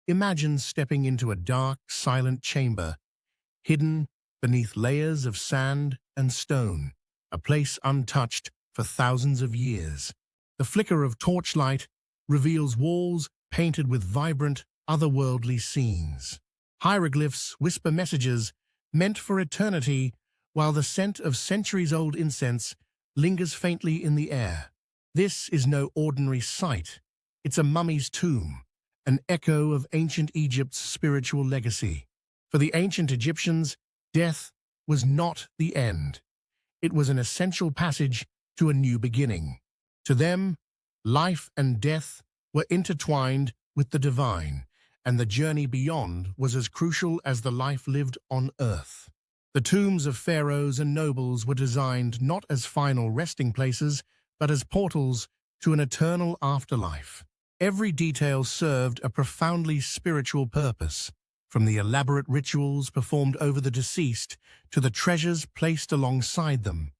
Imagine stepping into a dark, silent chamber, hidden beneath layers of sand and stone, a place untouched for thousands of years. The flicker of torchlight reveals walls painted with vibrant, otherworldly scenes. Hieroglyphs whisper messages meant for eternity, while the scent of centuries-old incense lingers faintly in the air. This is no ordinary sight. It's a mummy's tomb, an echo of ancient Egypt's spiritual legacy. For the ancient Egyptians, death was not the end. It was an essential passage to a new beginning. To them, life and death were intertwined with the divine, and the journey beyond was as crucial as the life lived on earth. The tombs of pharaohs and nobles were designed not as final resting places, but as portals to an eternal afterlife. Every detail served a profoundly spiritual purpose, from the elaborate rituals performed over the deceased to the treasures placed alongside them,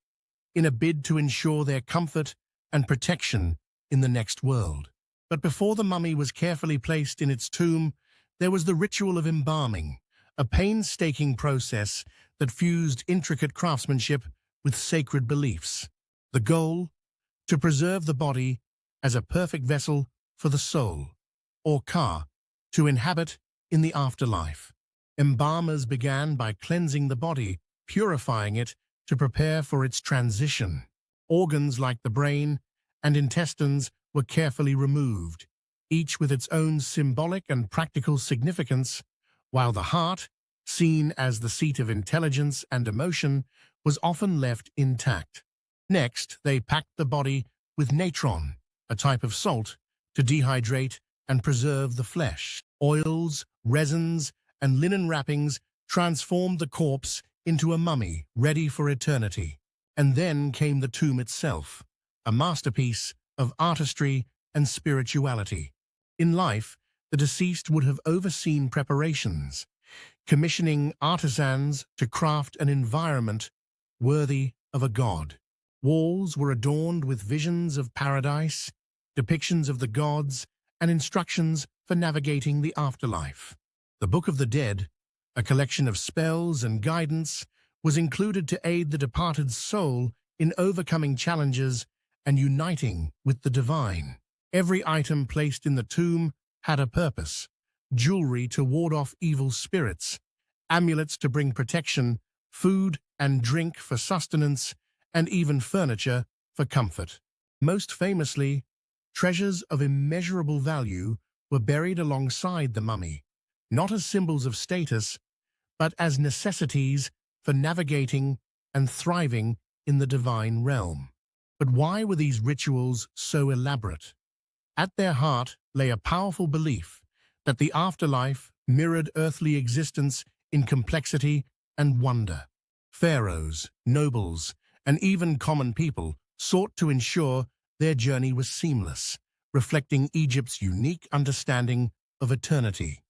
in a bid to ensure their comfort and protection in the next world. But before the mummy was carefully placed in its tomb, there was the ritual of embalming, a painstaking process that fused intricate craftsmanship with sacred beliefs. The goal? To preserve the body as a perfect vessel for the soul, or ka, to inhabit in the afterlife. Embalmers began by cleansing the body, purifying it to prepare for its transition. Organs like the brain and intestines were carefully removed, each with its own symbolic and practical significance, while the heart, seen as the seat of intelligence and emotion, was often left intact. Next, they packed the body with natron, a type of salt, to dehydrate and preserve the flesh. Oils, resins, and linen wrappings transformed the corpse into a mummy ready for eternity. And then came the tomb itself, a masterpiece of artistry and spirituality. In life, the deceased would have overseen preparations, commissioning artisans to craft an environment worthy of a god. Walls were adorned with visions of paradise, depictions of the gods, and instructions for navigating the afterlife. The Book of the Dead, a collection of spells and guidance, was included to aid the departed's soul in overcoming challenges and uniting with the divine. Every item placed in the tomb had a purpose: jewelry to ward off evil spirits, amulets to bring protection, food and drink for sustenance, and even furniture for comfort. Most famously, treasures of immeasurable value were buried alongside the mummy, not as symbols of status, but as necessities for navigating and thriving in the divine realm. But why were these rituals so elaborate? At their heart lay a powerful belief that the afterlife mirrored earthly existence in complexity and wonder. Pharaohs, nobles, and even common people sought to ensure their journey was seamless, reflecting Egypt's unique understanding of eternity.